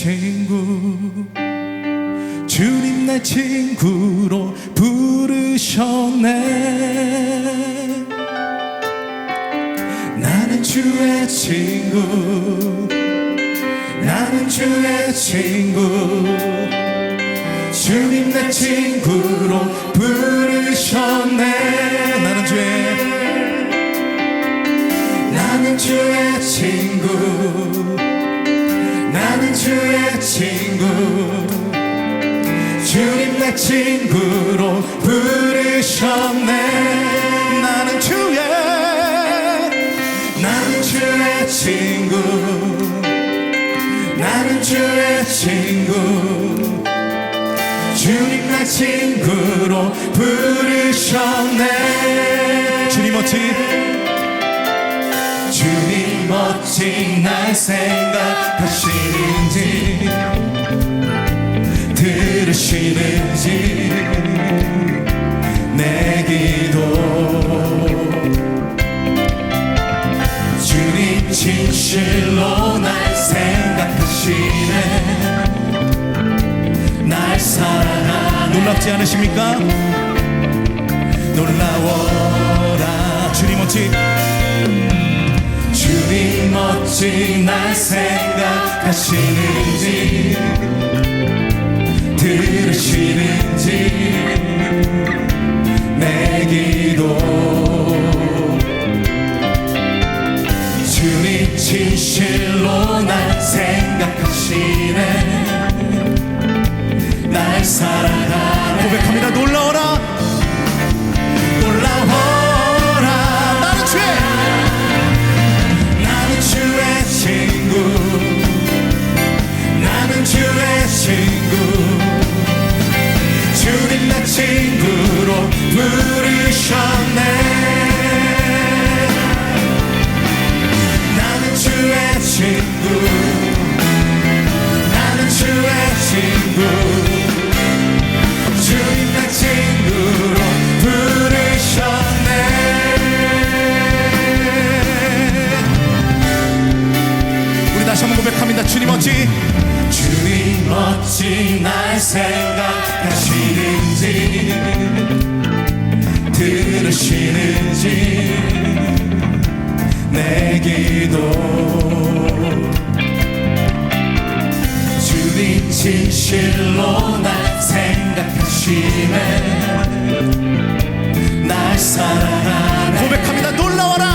친구, 주님 날 친구로 부르셨네. 나는 주의 친구, 나는 주의 친구, 주님 날 친구로 부르셨네. 나는 주의 친구, 나는 주의 친구, 주님 날 친구로 부르셨네. 나는 주의 친구, 나는 주의 친구, 주님 날 친구로 부르셨네. 주님 어찌 날 생각하시는지, 들으시는지 내 기도. 주님 진실로 날 생각하시네. 날 사랑하네. 놀랍지 않으십니까? 놀라워라. 주님 어찌 날 생각하시는지, 들으시는지 내 기도. 주님 진실로 날 생각하시네. 날 사랑하네. 고백합니다. 놀라워라. 주의 친구, 나는 주의 친구, 주님 날 친구로 부르셨네. 나는 주의 친구, 나는 주의 친구, 주님 날 친구로 부르셨네. 다시 한번 고백합니다. 주님 어찌 날 생각하시는지, 들으시는지 내 기도. 주님 진실로 날 생각하시네. 날 사랑하네. 고백합니다. 놀라워라.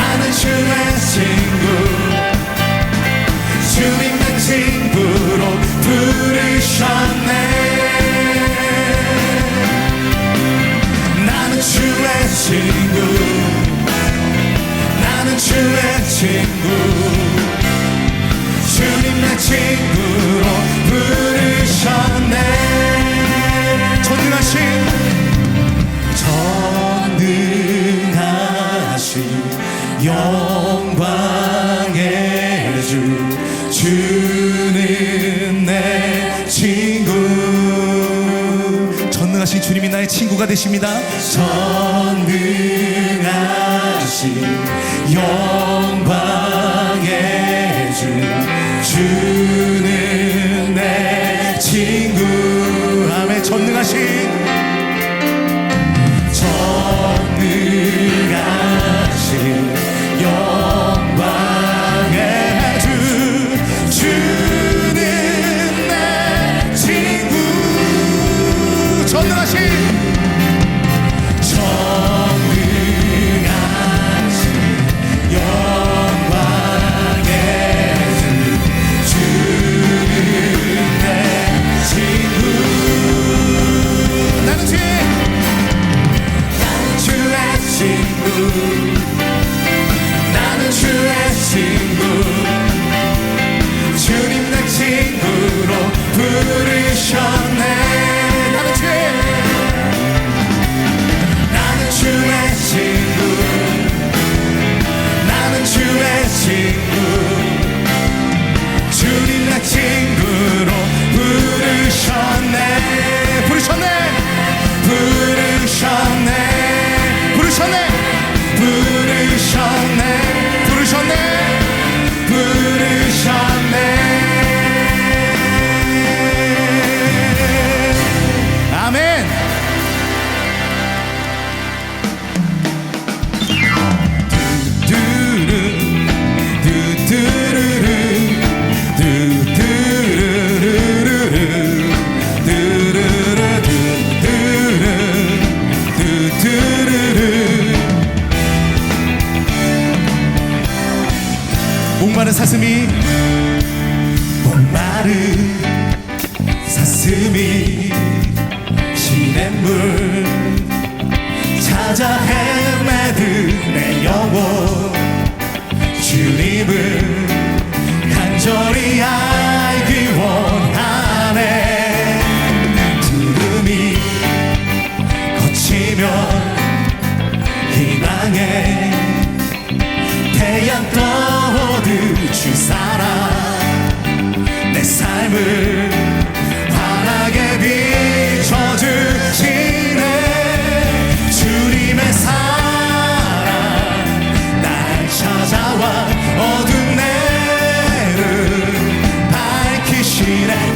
나는 주의 친구, 주님 날 친구로 부르셨네. 나는 주의 친구, 나는 주의 친구, 주님 날 친구로 부르셨네. 전능하신 영광의 주, 주는 내 친구. 전능하신 주님이 나의 친구가 되십니다. 전능하신 영광의 주, 주는 내 친구. 아멘. 전능하신 영광의 주, 주는 내 친구. 전능하신 영광의 주, 주는 내 친구. 나는 주의 친구, 나는 주의 친구, 주님 날 친구로 부르셨네. 나는 주의 친구, 나는 주의 친구,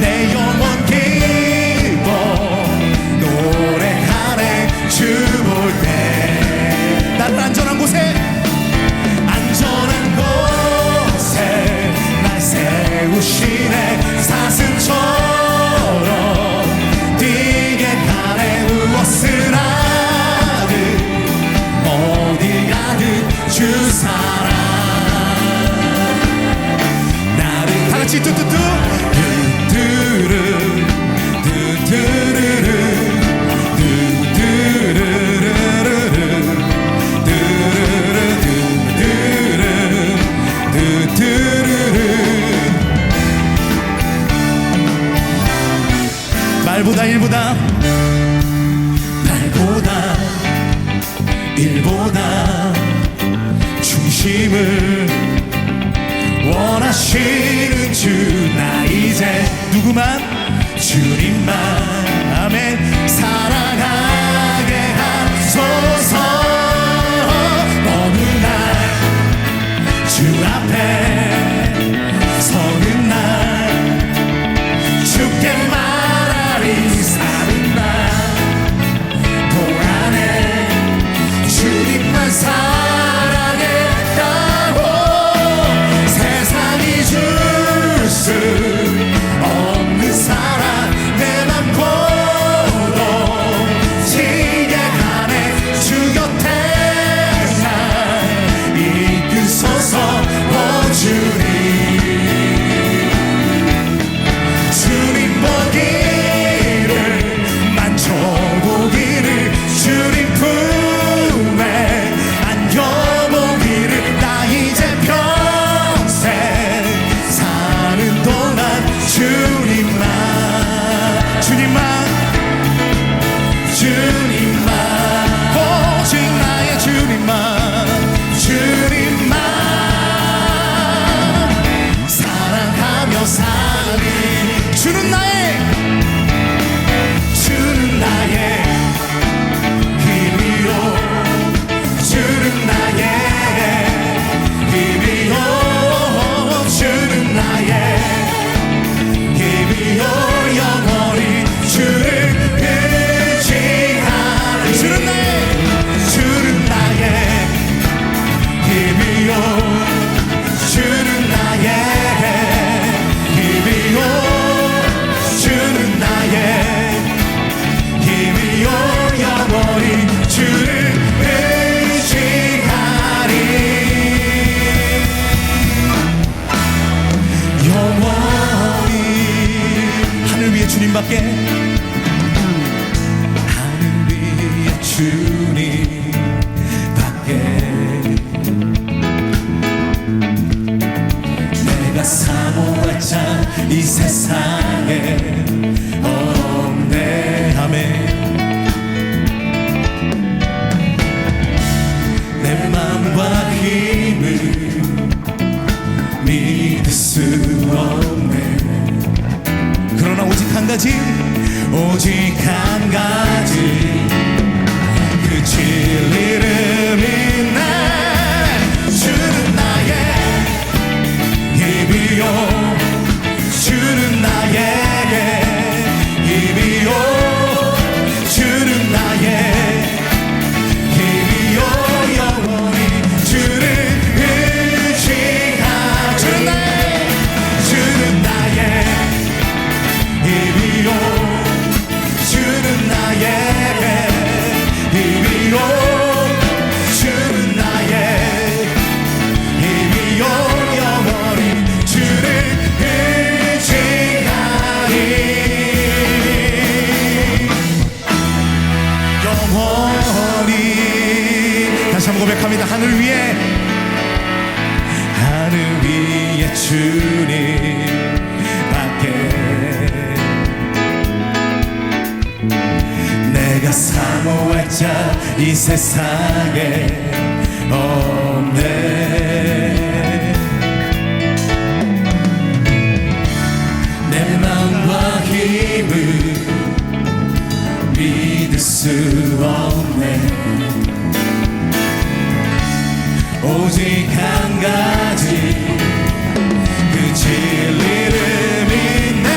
내 영혼 기뻐 노래하네 주 볼 때 나를 안전한 곳에 날 세우시네 사슴처럼 뛰게 하네 무엇을 하든 어디 가든 주 사랑 나를 다같이 뚜뚜뚜 뚜뚜르 뚜뚜르르 말보다 일보다 중심을 원하시는 주 나 이제 누구만 주님만 아멘 사랑하게 하소서 어느 날 주 앞에 서는 날 주께 말하리 사는 날 동안에 주님만 사랑했다고 세상이 줄 수 없는 사랑 내 맘 고동치게 하네 주 곁에 날 이끄소서 오 주님 주님 보기를 만져보기를 주님 품에 안겨보기를 나 이제 평생 사는 동안 주님만 오직 나의 주님만 사랑하며 사니 주는 나의 힘이요 주는 나의 힘이요 주는 나의 힘이요 영원히 주를 의지하리 주는 나의 힘이요 주는 나의 힘이요 주는 나의 힘이요 영원히 주를 의지하리 영원히 하늘 위에 주님밖에 하늘 위에 주님밖에 내가 사모할 자 이 세상에 없네 아멘 내 맘과 힘을 믿을 수 없네 그러나 오직 한 가지 그 진리를 믿네 주는 나의 힘이요 주는 나의 힘이요 주는 나의 힘이요 영원히 주를 의지하리 주는 나의 힘이요 주는 나의 힘이요 주는 나의 힘이요 영원히 주를 의지하리 영원히 다시 한번 고백합니다 하늘 위에 주님밖에 내가 사모할 자 이 세상에 없네 내 마음과 힘을 믿을 수 없네 오직 한 가지 그 진리를 믿네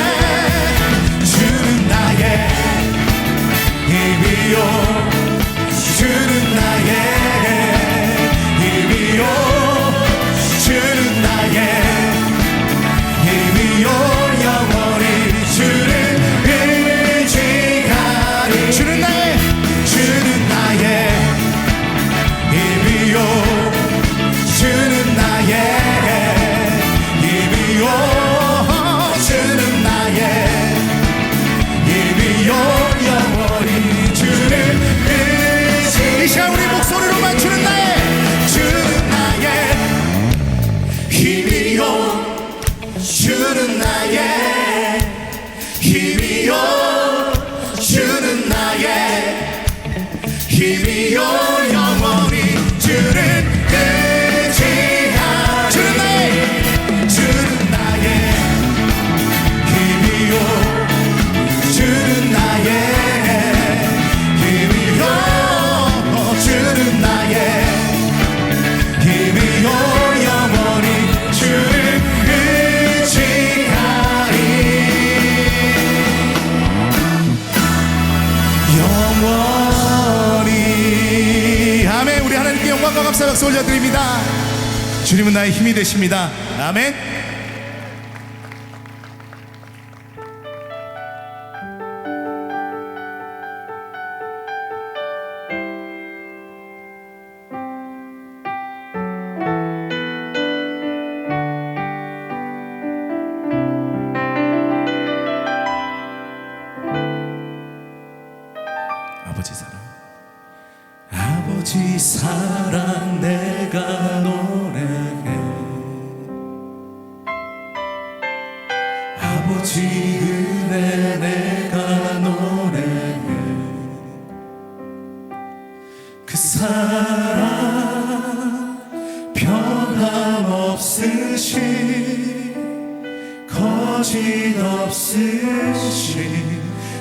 기쁨과 감사 박수 올려드립니다. 주님은 나의 힘이 되십니다. 아멘. 아버지 사랑, 아버지 사랑 내가 노래해. 아버지 은혜 내가 노래해. 그 사랑 변함없으신 거짓없으신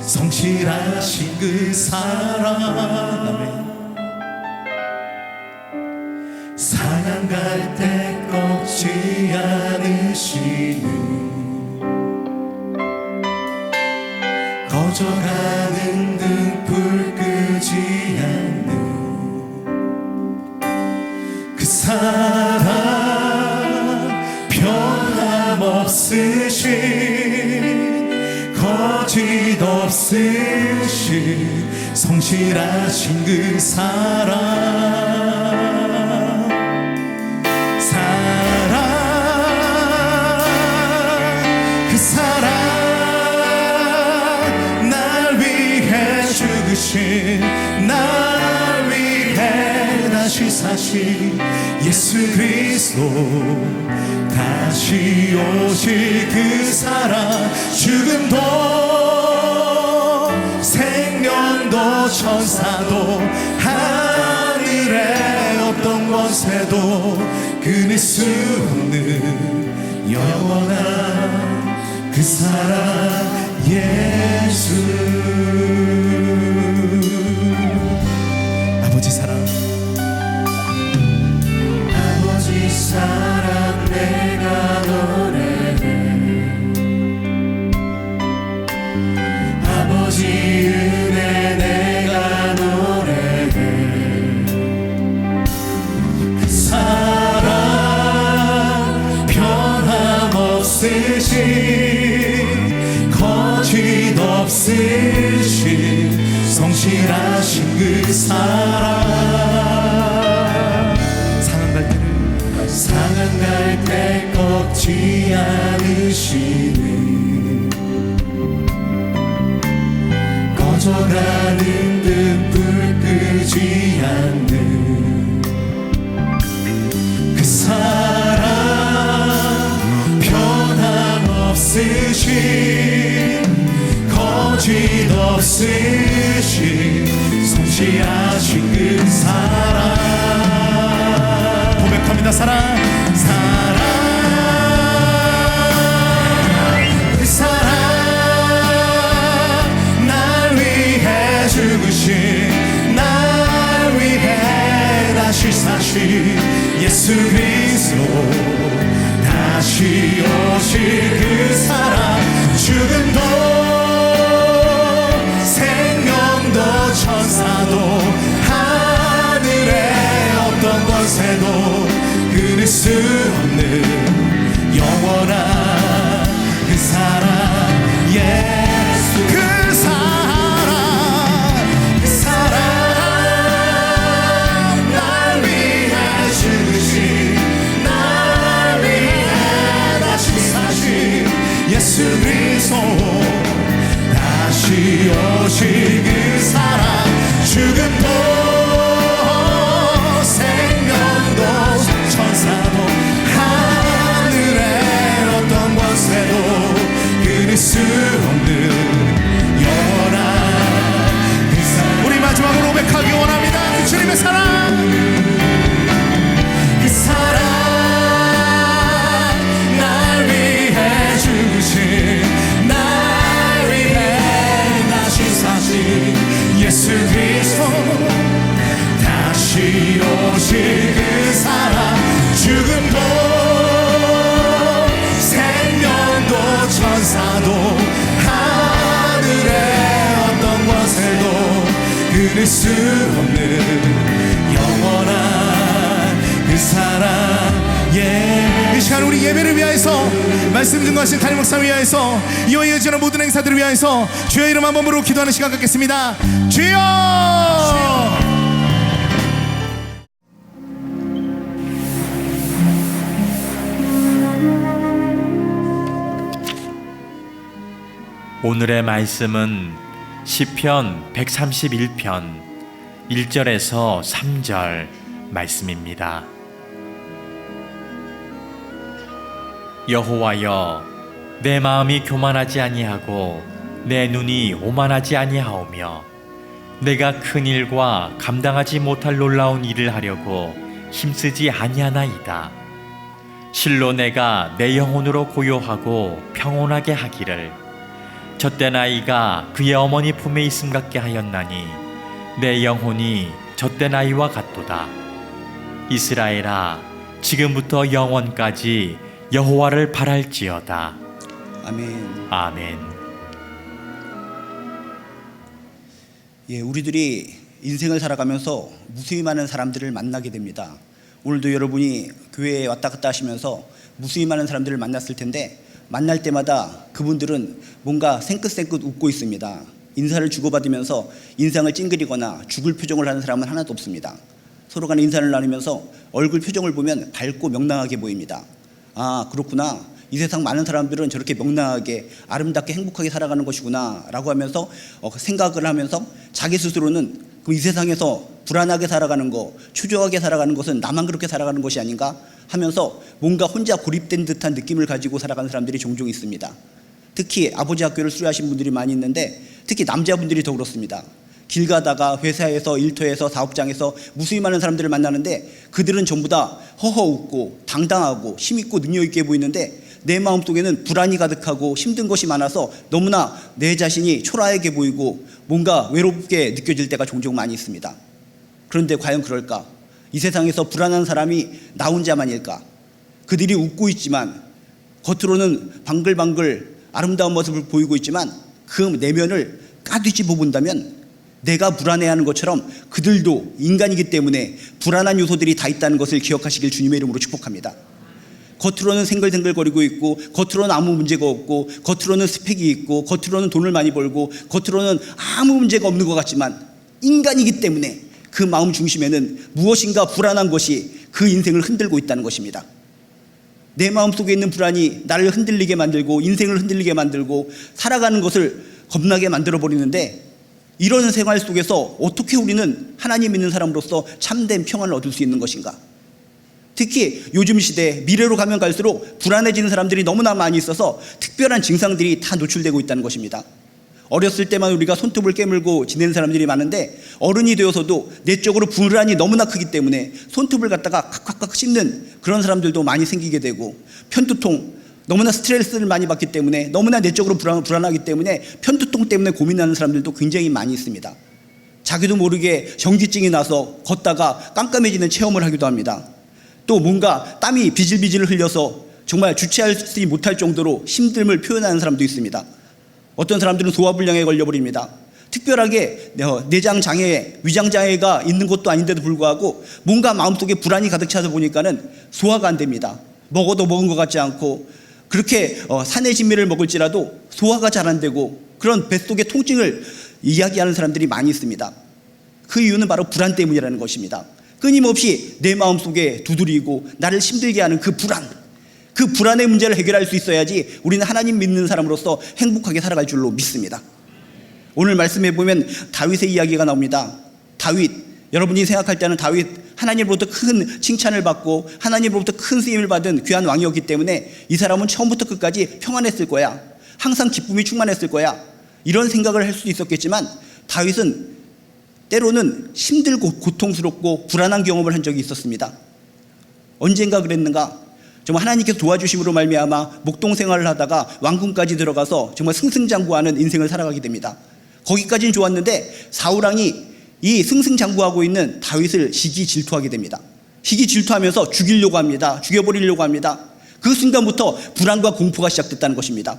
성실하신 그 사랑, 사랑갈 때 꺾지 않으시는, 꺼져가는 등불 끄지 않는 그 사랑 변함없으신 거짓없으신 성실하신 그 사랑, 그 사랑 날 위해 죽으신, 날 위해 다시 사신 예수 그리스도, 다시 오실 그 사랑, 죽음도 생명도 천사도 하늘의 어떤 권세도 끊을 수 없는 영원한 그 사랑 예수. 아버지 사랑, 아버지 사랑 내가 노래해. 아버지 은혜 내가 노래해. 그 사랑 변함없으신 거짓없으신 성실하신 그 사랑, 상한 갈 때 꺾지 않으시는, 꺼져가는 등불 끄지 않는 그 사랑 변함없으신 거짓없으신 성실하신 그 사랑 고백합니다. 사랑, 사랑, 그 사랑 날 위해 죽으신, 날 위해 다시 사신 예수 그리스도, 다시 오실 그 사랑, 죽음도 생명도 천사도 하늘의 어떤 권세도 끊을 수 없는 영원한 그 사랑 예수. 그 사랑, 그 사랑 날 위해 죽으신, 날 위해 다시 사신 예수 그리스도, 다시 오실 그 사랑, 죽음도 생명도 천사도 하늘의 어떤 권세도 끊을 수 없는 영원한 그 사랑. 우리 마지막으로 고백하기 원합니다. 주님의 사랑, 그 사랑 날 위해 죽으신, 날 위해 다시 사신 예수 그리스도, 다시 오실 그 사랑, 죽음도 생명도 천사도 하늘의 어떤 권세도 끊을 수 없는 영원한 시간 우리 예배를 위하여서, 말씀 증거하신 담임 목사 위하여서, 이와 이어지는 모든 행사들을 위하여서 주의 이름 한번 부르고 기도하는 시간 갖겠습니다. 주여! 오늘의 말씀은 시편 131편 1절에서 3절 말씀입니다. 여호와여, 내 마음이 교만하지 아니하고 내 눈이 오만하지 아니하오며 내가 큰 일과 감당하지 못할 놀라운 일을 하려고 힘쓰지 아니하나이다. 실로 내가 내 영혼으로 고요하고 평온하게 하기를 젖된 아이가 그의 어머니 품에 있음 같게 하였나니 내 영혼이 젖된 아이와 같도다. 이스라엘아, 지금부터 영원까지 여호와를 바랄지어다. 아멘. 아멘. 예, 우리들이 인생을 살아가면서 무수히 많은 사람들을 만나게 됩니다. 오늘도 여러분이 교회에 왔다 갔다 하시면서 무수히 많은 사람들을 만났을 텐데, 만날 때마다 그분들은 뭔가 생긋생긋 웃고 있습니다. 인사를 주고받으면서 인상을 찡그리거나 죽을 표정을 하는 사람은 하나도 없습니다. 서로 간에 인사를 나누면서 얼굴 표정을 보면 밝고 명랑하게 보입니다. 아, 그렇구나. 이 세상 많은 사람들은 저렇게 명랑하게 아름답게 행복하게 살아가는 것이구나 라고 하면서 생각을 하면서 자기 스스로는 이 세상에서 불안하게 살아가는 거, 초조하게 살아가는 것은 나만 그렇게 살아가는 것이 아닌가 하면서 뭔가 혼자 고립된 듯한 느낌을 가지고 살아가는 사람들이 종종 있습니다. 특히 아버지 학교를 수료하신 분들이 많이 있는데, 특히 남자분들이 더 그렇습니다. 길 가다가 회사에서, 일터에서, 사업장에서 무수히 많은 사람들을 만나는데 그들은 전부 다 허허 웃고 당당하고 힘있고 능력있게 보이는데 내 마음속에는 불안이 가득하고 힘든 것이 많아서 너무나 내 자신이 초라하게 보이고 뭔가 외롭게 느껴질 때가 종종 많이 있습니다. 그런데 과연 그럴까? 이 세상에서 불안한 사람이 나 혼자만일까? 그들이 웃고 있지만, 겉으로는 방글방글 아름다운 모습을 보이고 있지만 그 내면을 까뒤집어 본다면 내가 불안해하는 것처럼 그들도 인간이기 때문에 불안한 요소들이 다 있다는 것을 기억하시길 주님의 이름으로 축복합니다. 겉으로는 생글생글거리고 있고, 겉으로는 아무 문제가 없고, 겉으로는 스펙이 있고, 겉으로는 돈을 많이 벌고, 겉으로는 아무 문제가 없는 것 같지만 인간이기 때문에 그 마음 중심에는 무엇인가 불안한 것이 그 인생을 흔들고 있다는 것입니다. 내 마음속에 있는 불안이 나를 흔들리게 만들고 인생을 흔들리게 만들고 살아가는 것을 겁나게 만들어버리는데, 이런 생활 속에서 어떻게 우리는 하나님 믿는 사람으로서 참된 평안을 얻을 수 있는 것인가? 특히 요즘 시대, 미래로 가면 갈수록 불안해지는 사람들이 너무나 많이 있어서 특별한 증상들이 다 노출되고 있다는 것입니다. 어렸을 때만 우리가 손톱을 깨물고 지내는 사람들이 많은데, 어른이 되어서도 내적으로 불안이 너무나 크기 때문에 손톱을 갖다가 칵칵칵 씹는 그런 사람들도 많이 생기게 되고, 편두통, 너무나 스트레스를 많이 받기 때문에 너무나 내적으로 불안하기 때문에 편두통 때문에 고민하는 사람들도 굉장히 많이 있습니다. 자기도 모르게 전기증이 나서 걷다가 깜깜해지는 체험을 하기도 합니다. 또 뭔가 땀이 비질비질 흘려서 정말 주체하지 못할 정도로 힘듦을 표현하는 사람도 있습니다. 어떤 사람들은 소화불량에 걸려버립니다. 특별하게 내장장애, 위장장애가 있는 것도 아닌데도 불구하고 뭔가 마음속에 불안이 가득 차서 보니까는 소화가 안 됩니다. 먹어도 먹은 것 같지 않고, 그렇게 산의 진미를 먹을지라도 소화가 잘 안 되고 그런 뱃속의 통증을 이야기하는 사람들이 많이 있습니다. 그 이유는 바로 불안 때문이라는 것입니다. 끊임없이 내 마음속에 두드리고 나를 힘들게 하는 그 불안, 그 불안의 문제를 해결할 수 있어야지 우리는 하나님 믿는 사람으로서 행복하게 살아갈 줄로 믿습니다. 오늘 말씀해 보면 다윗의 이야기가 나옵니다. 다윗, 여러분이 생각할 때는 다윗 하나님으로부터 큰 칭찬을 받고 하나님으로부터 큰 쓰임을 받은 귀한 왕이었기 때문에 이 사람은 처음부터 끝까지 평안했을 거야, 항상 기쁨이 충만했을 거야, 이런 생각을 할 수도 있었겠지만, 다윗은 때로는 힘들고 고통스럽고 불안한 경험을 한 적이 있었습니다. 언젠가 그랬는가? 정말 하나님께서 도와주심으로 말미암아 목동 생활을 하다가 왕궁까지 들어가서 정말 승승장구하는 인생을 살아가게 됩니다. 거기까지는 좋았는데 사울왕이 이 승승장구하고 있는 다윗을 시기 질투하게 됩니다. 시기 질투하면서 죽이려고 합니다. 죽여버리려고 합니다. 그 순간부터 불안과 공포가 시작됐다는 것입니다.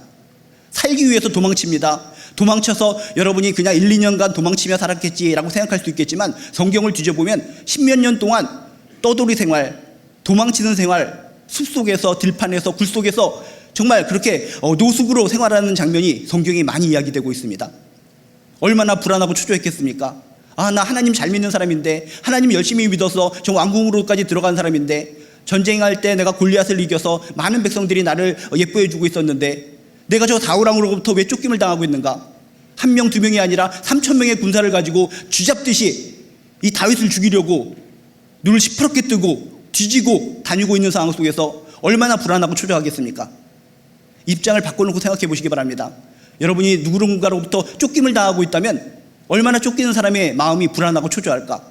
살기 위해서 도망칩니다. 도망쳐서 여러분이 그냥 1, 2년간 도망치며 살았겠지라고 생각할 수 있겠지만, 성경을 뒤져보면 10몇 년 동안 떠돌이 생활, 도망치는 생활, 숲속에서 들판에서 굴 속에서 정말 그렇게 노숙으로 생활하는 장면이 성경에 많이 이야기되고 있습니다. 얼마나 불안하고 초조했겠습니까? 나 하나님 잘 믿는 사람인데, 하나님 열심히 믿어서 저 왕궁으로까지 들어간 사람인데, 전쟁할 때 내가 골리앗을 이겨서 많은 백성들이 나를 예뻐해 주고 있었는데 내가 저 사울왕으로부터 왜 쫓김을 당하고 있는가? 1명 2명이 아니라 3,000명의 군사를 가지고 쥐잡듯이 이 다윗을 죽이려고 눈을 시퍼렇게 뜨고 뒤지고 다니고 있는 상황 속에서 얼마나 불안하고 초조하겠습니까? 입장을 바꿔놓고 생각해 보시기 바랍니다. 여러분이 누군가로부터 쫓김을 당하고 있다면 얼마나 쫓기는 사람의 마음이 불안하고 초조할까?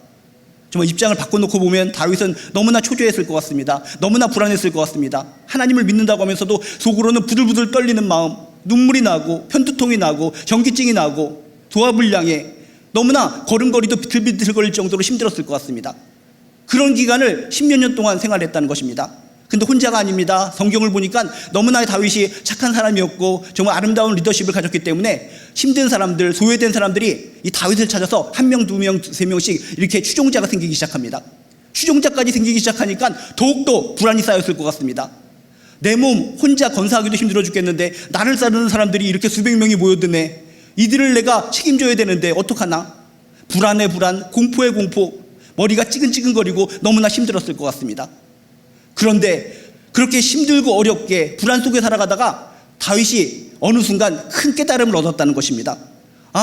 정말 입장을 바꿔놓고 보면 다윗은 너무나 초조했을 것 같습니다. 너무나 불안했을 것 같습니다. 하나님을 믿는다고 하면서도 속으로는 부들부들 떨리는 마음, 눈물이 나고 편두통이 나고 전기증이 나고 도화불량에 너무나 걸음걸이도 비틀비틀거릴 정도로 힘들었을 것 같습니다. 그런 기간을 10몇 년 동안 생활했다는 것입니다. 근데 혼자가 아닙니다. 성경을 보니까 너무나 다윗이 착한 사람이었고 정말 아름다운 리더십을 가졌기 때문에 힘든 사람들, 소외된 사람들이 이 다윗을 찾아서 1명, 2명, 3명씩 이렇게 추종자가 생기기 시작합니다. 추종자까지 생기기 시작하니까 더욱더 불안이 쌓였을 것 같습니다. 내 몸 혼자 건사하기도 힘들어 죽겠는데 나를 따르는 사람들이 이렇게 수백 명이 모여드네. 이들을 내가 책임져야 되는데 어떡하나? 불안의 불안, 공포의 공포, 머리가 찌근찌근거리고 너무나 힘들었을 것 같습니다. 그런데 그렇게 힘들고 어렵게 불안 속에 살아가다가 다윗이 어느 순간 큰 깨달음을 얻었다는 것입니다.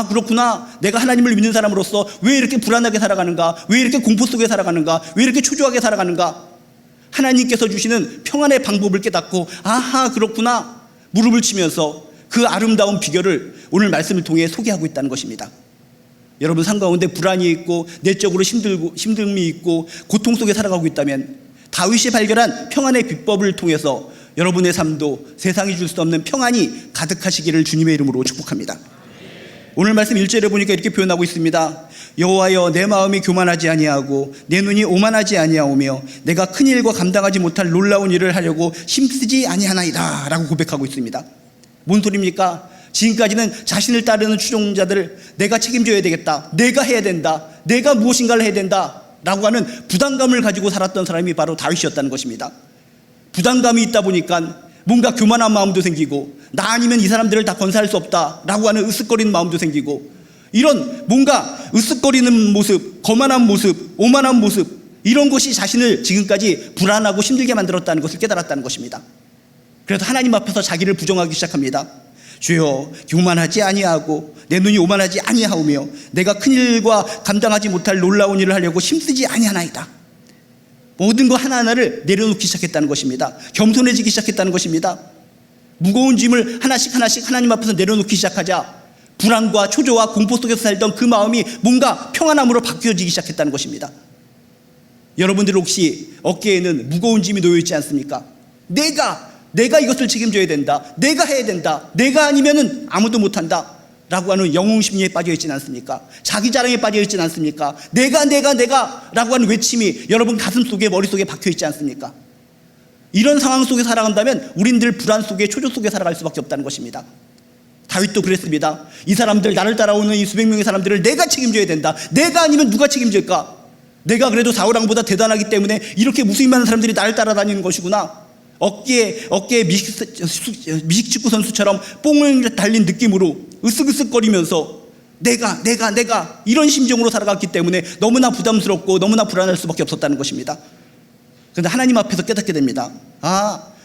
그렇구나. 내가 하나님을 믿는 사람으로서 왜 이렇게 불안하게 살아가는가? 왜 이렇게 공포 속에 살아가는가? 왜 이렇게 초조하게 살아가는가? 하나님께서 주시는 평안의 방법을 깨닫고 그렇구나. 무릎을 치면서 그 아름다운 비결을 오늘 말씀을 통해 소개하고 있다는 것입니다. 여러분 삶 가운데 불안이 있고 내적으로 힘듦이 있고 고통 속에 살아가고 있다면 다윗이 발견한 평안의 비법을 통해서 여러분의 삶도 세상이 줄 수 없는 평안이 가득하시기를 주님의 이름으로 축복합니다. 오늘 말씀 1절에 보니까 이렇게 표현하고 있습니다. 여호와여 내 마음이 교만하지 아니하고 내 눈이 오만하지 아니하오며 내가 큰 일과 감당하지 못할 놀라운 일을 하려고 힘쓰지 아니하나이다 라고 고백하고 있습니다. 뭔 소리입니까? 지금까지는 자신을 따르는 추종자들을 내가 책임져야 되겠다, 내가 해야 된다, 내가 무엇인가를 해야 된다 라고 하는 부담감을 가지고 살았던 사람이 바로 다윗이었다는 것입니다. 부담감이 있다 보니까 뭔가 교만한 마음도 생기고 나 아니면 이 사람들을 다 건사할 수 없다라고 하는 으쓱거리는 마음도 생기고 이런 뭔가 으쓱거리는 모습, 거만한 모습, 오만한 모습 이런 것이 자신을 지금까지 불안하고 힘들게 만들었다는 것을 깨달았다는 것입니다. 그래서 하나님 앞에서 자기를 부정하기 시작합니다. 주여 교만하지 아니하고 내 눈이 오만하지 아니하오며 내가 큰 일과 감당하지 못할 놀라운 일을 하려고 힘쓰지 아니하나이다. 모든 거 하나하나를 내려놓기 시작했다는 것입니다. 겸손해지기 시작했다는 것입니다. 무거운 짐을 하나씩 하나님 앞에서 내려놓기 시작하자 불안과 초조와 공포 속에서 살던 그 마음이 뭔가 평안함으로 바뀌어지기 시작했다는 것입니다. 여러분들 혹시 어깨에는 무거운 짐이 놓여 있지 않습니까? 내가 이것을 책임져야 된다, 내가 해야 된다, 내가 아니면은 아무도 못한다 라고 하는 영웅심리에 빠져 있지는 않습니까? 자기 자랑에 빠져 있지는 않습니까? 내가 라고 하는 외침이 여러분 가슴 속에 머릿속에 박혀 있지 않습니까? 이런 상황 속에 살아간다면 우린들 불안 속에 초조 속에 살아갈 수밖에 없다는 것입니다. 다윗도 그랬습니다. 이 사람들, 나를 따라오는 이 수백 명의 사람들을 내가 책임져야 된다. 내가 아니면 누가 책임질까? 내가 그래도 사울왕보다 대단하기 때문에 이렇게 무수히 많은 사람들이 나를 따라다니는 것이구나. 어깨에 미식축구 선수처럼 뽕을 달린 느낌으로 으쓱으쓱거리면서 내가 이런 심정으로 살아갔기 때문에 너무나 부담스럽고 너무나 불안할 수밖에 없었다는 것입니다. 그런데 하나님 앞에서 깨닫게 됩니다.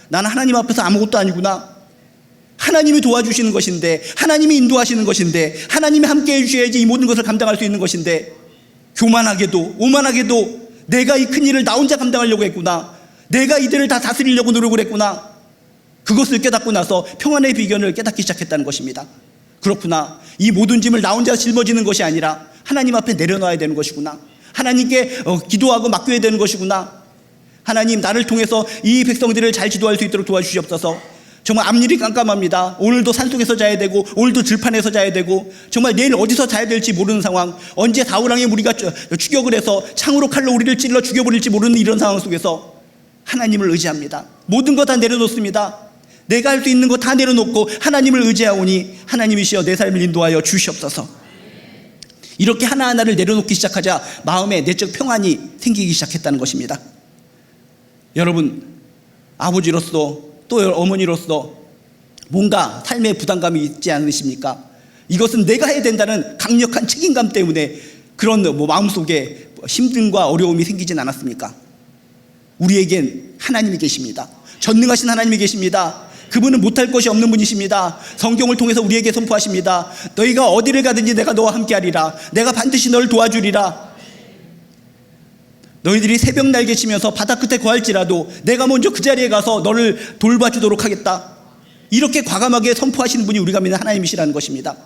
나는 하나님 앞에서 아무것도 아니구나. 하나님이 도와주시는 것인데, 하나님이 인도하시는 것인데, 하나님이 함께 해주셔야지 이 모든 것을 감당할 수 있는 것인데 교만하게도 오만하게도 내가 이 큰일을 나 혼자 감당하려고 했구나. 내가 이들을 다 다스리려고 노력을 했구나. 그것을 깨닫고 나서 평안의 비결을 깨닫기 시작했다는 것입니다. 그렇구나. 이 모든 짐을 나 혼자 짊어지는 것이 아니라 하나님 앞에 내려놔야 되는 것이구나. 하나님께 기도하고 맡겨야 되는 것이구나. 하나님, 나를 통해서 이 백성들을 잘 지도할 수 있도록 도와주시옵소서. 정말 앞일이 깜깜합니다. 오늘도 산속에서 자야 되고 오늘도 들판에서 자야 되고 정말 내일 어디서 자야 될지 모르는 상황, 언제 사울왕의 무리가 추격을 해서 창으로 칼로 우리를 찔러 죽여버릴지 모르는 이런 상황 속에서 하나님을 의지합니다. 모든 거 다 내려놓습니다. 내가 할 수 있는 거 다 내려놓고 하나님을 의지하오니 하나님이시여 내 삶을 인도하여 주시옵소서. 이렇게 하나하나를 내려놓기 시작하자 마음에 내적 평안이 생기기 시작했다는 것입니다. 여러분, 아버지로서 또 어머니로서 뭔가 삶의 부담감이 있지 않으십니까? 이것은 내가 해야 된다는 강력한 책임감 때문에 그런 마음속에 힘듦과 어려움이 생기진 않았습니까? 우리에겐 하나님이 계십니다. 전능하신 하나님이 계십니다. 그분은 못할 것이 없는 분이십니다. 성경을 통해서 우리에게 선포하십니다. 너희가 어디를 가든지 내가 너와 함께하리라. 내가 반드시 너를 도와주리라. 너희들이 새벽 날개 치면서 바다 끝에 거할지라도 내가 먼저 그 자리에 가서 너를 돌봐주도록 하겠다. 이렇게 과감하게 선포하시는 분이 우리가 믿는 하나님이시라는 것입니다.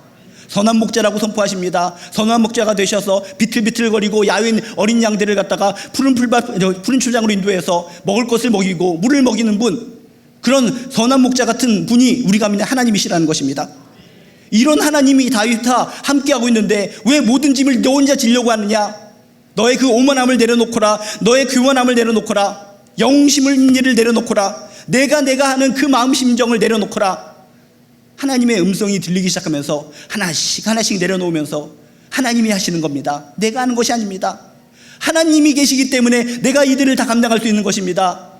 선한 목자라고 선포하십니다. 선한 목자가 되셔서 비틀비틀거리고 야윈 어린 양들을 갖다가 푸른 출장으로 인도해서 먹을 것을 먹이고 물을 먹이는 분, 그런 선한 목자 같은 분이 우리가 믿는 하나님이시라는 것입니다. 이런 하나님이 다윗과 함께하고 있는데 왜 모든 짐을 너 혼자 지려고 하느냐? 너의 그 오만함을 내려놓거라. 너의 교만함을 내려놓거라. 영웅심을 내려놓거라. 내가 하는 그 마음 심정을 내려놓거라. 하나님의 음성이 들리기 시작하면서 하나씩 내려놓으면서 하나님이 하시는 겁니다. 내가 하는 것이 아닙니다. 하나님이 계시기 때문에 내가 이들을 다 감당할 수 있는 것입니다.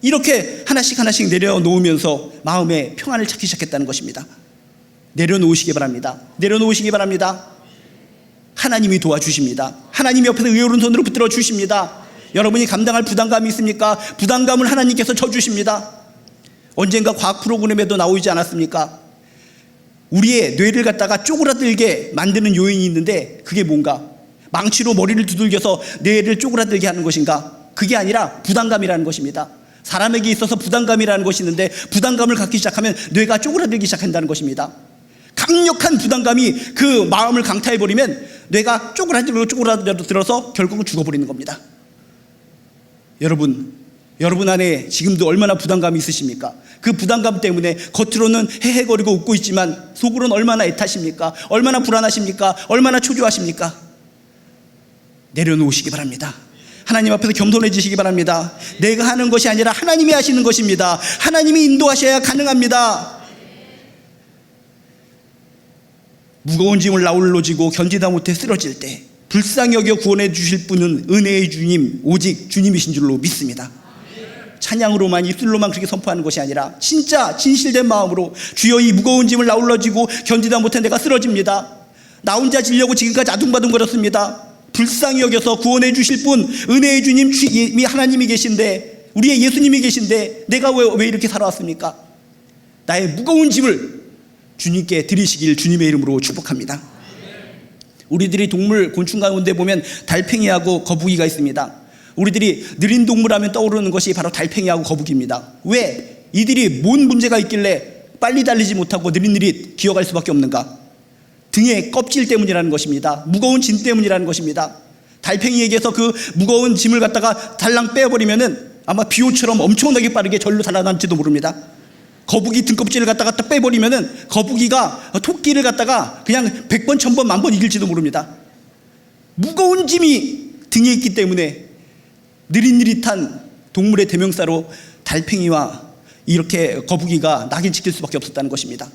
이렇게 하나씩 내려놓으면서 마음의 평안을 찾기 시작했다는 것입니다. 내려놓으시기 바랍니다. 내려놓으시기 바랍니다. 하나님이 도와주십니다. 하나님이 옆에서 의로운 손으로 붙들어 주십니다. 여러분이 감당할 부담감이 있습니까? 부담감을 하나님께서 져주십니다. 언젠가 과학 프로그램에도 나오지 않았습니까? 우리의 뇌를 갖다가 쪼그라들게 만드는 요인이 있는데 그게 뭔가? 망치로 머리를 두들겨서 뇌를 쪼그라들게 하는 것인가? 그게 아니라 부담감이라는 것입니다. 사람에게 있어서 부담감이라는 것이 있는데 부담감을 갖기 시작하면 뇌가 쪼그라들기 시작한다는 것입니다. 강력한 부담감이 그 마음을 강타해버리면 뇌가 쪼그라들어서 결국은 죽어버리는 겁니다. 여러분 안에 지금도 얼마나 부담감이 있으십니까? 그 부담감 때문에 겉으로는 헤헤거리고 웃고 있지만 속으로는 얼마나 애타십니까? 얼마나 불안하십니까? 얼마나 초조하십니까? 내려놓으시기 바랍니다. 하나님 앞에서 겸손해지시기 바랍니다. 내가 하는 것이 아니라 하나님이 하시는 것입니다. 하나님이 인도하셔야 가능합니다. 무거운 짐을 나홀로 지고 견디다 못해 쓰러질 때 불쌍히 여겨 구원해 주실 분은 은혜의 주님, 오직 주님이신 줄로 믿습니다. 찬양으로만, 입술로만 그렇게 선포하는 것이 아니라 진짜 진실된 마음으로 주여 이 무거운 짐을 나홀로 지고 견디다 못해 내가 쓰러집니다. 나 혼자 지려고 지금까지 아둥바둥거렸습니다. 불쌍히 여겨서 구원해 주실 분, 은혜의 주님이 하나님이 계신데, 우리의 예수님이 계신데 내가 왜 이렇게 살아왔습니까? 나의 무거운 짐을 주님께 드리시길 주님의 이름으로 축복합니다. 우리들이 동물, 곤충 가운데 보면 달팽이하고 거북이가 있습니다. 우리들이 느린 동물 하면 떠오르는 것이 바로 달팽이하고 거북이입니다. 왜? 이들이 뭔 문제가 있길래 빨리 달리지 못하고 느릿느릿 기어갈 수밖에 없는가? 등의 껍질 때문이라는 것입니다. 무거운 짐 때문이라는 것입니다. 달팽이에게서 그 무거운 짐을 갖다가 달랑 빼버리면은 아마 비호처럼 엄청나게 빠르게 절로 달아날지도 모릅니다. 거북이 등껍질을 갖다가 딱 빼버리면은 거북이가 토끼를 갖다가 그냥 100번, 1000번, 10,000번 이길지도 모릅니다. 무거운 짐이 등에 있기 때문에 느릿느릿한 동물의 대명사로 달팽이와 이렇게 거북이가 낙인 찍힐 수밖에 없었다는 것입니다.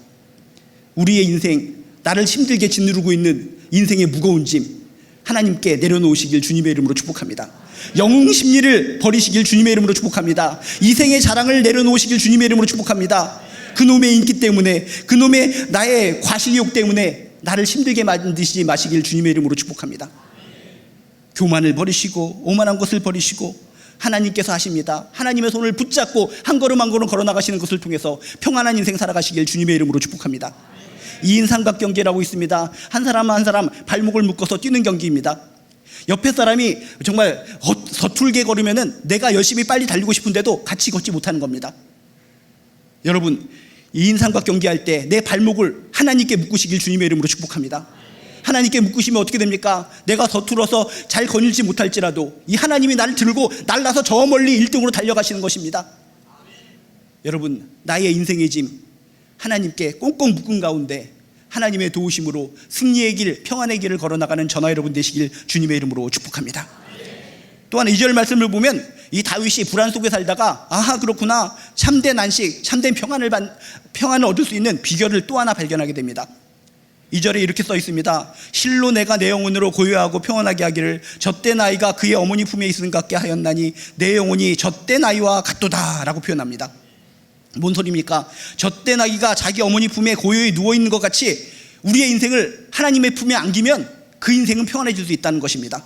우리의 인생, 나를 힘들게 짓누르고 있는 인생의 무거운 짐 하나님께 내려놓으시길 주님의 이름으로 축복합니다. 영웅 심리를 버리시길 주님의 이름으로 축복합니다. 이생의 자랑을 내려놓으시길 주님의 이름으로 축복합니다. 그놈의 인기 때문에, 그놈의 나의 과실욕 때문에 나를 힘들게 만드시지 마시길 주님의 이름으로 축복합니다. 교만을 버리시고 오만한 것을 버리시고 하나님께서 하십니다. 하나님의 손을 붙잡고 한 걸음 한 걸음 걸어나가시는 것을 통해서 평안한 인생 살아가시길 주님의 이름으로 축복합니다. 2인 삼각 경기라고 있습니다. 한 사람 한 사람 발목을 묶어서 뛰는 경기입니다. 옆에 사람이 정말 서툴게 걸으면은 내가 열심히 빨리 달리고 싶은데도 같이 걷지 못하는 겁니다. 여러분, 2인 삼각 경기할 때 내 발목을 하나님께 묶으시길 주님의 이름으로 축복합니다. 하나님께 묶으시면 어떻게 됩니까? 내가 서툴어서 잘 거닐지 못할지라도 이 하나님이 나를 들고 날라서 저 멀리 1등으로 달려가시는 것입니다. 여러분, 나의 인생의 짐 하나님께 꽁꽁 묶은 가운데 하나님의 도우심으로 승리의 길, 평안의 길을 걸어나가는 저와 여러분 되시길 주님의 이름으로 축복합니다. 또한 2절 말씀을 보면 이 다윗이 불안 속에 살다가 아하 그렇구나, 참된 안식, 참된 평안을 얻을 수 있는 비결을 또 하나 발견하게 됩니다. 2절에 이렇게 써 있습니다. 실로 내가 내 영혼으로 고요하고 평안하게 하기를 젖된 아이가 그의 어머니 품에 있음 같게 하였나니 내 영혼이 젖된 아이와 같도다 라고 표현합니다. 뭔 소리입니까? 젖된 아기가 자기 어머니 품에 고요히 누워있는 것 같이 우리의 인생을 하나님의 품에 안기면 그 인생은 평안해질 수 있다는 것입니다.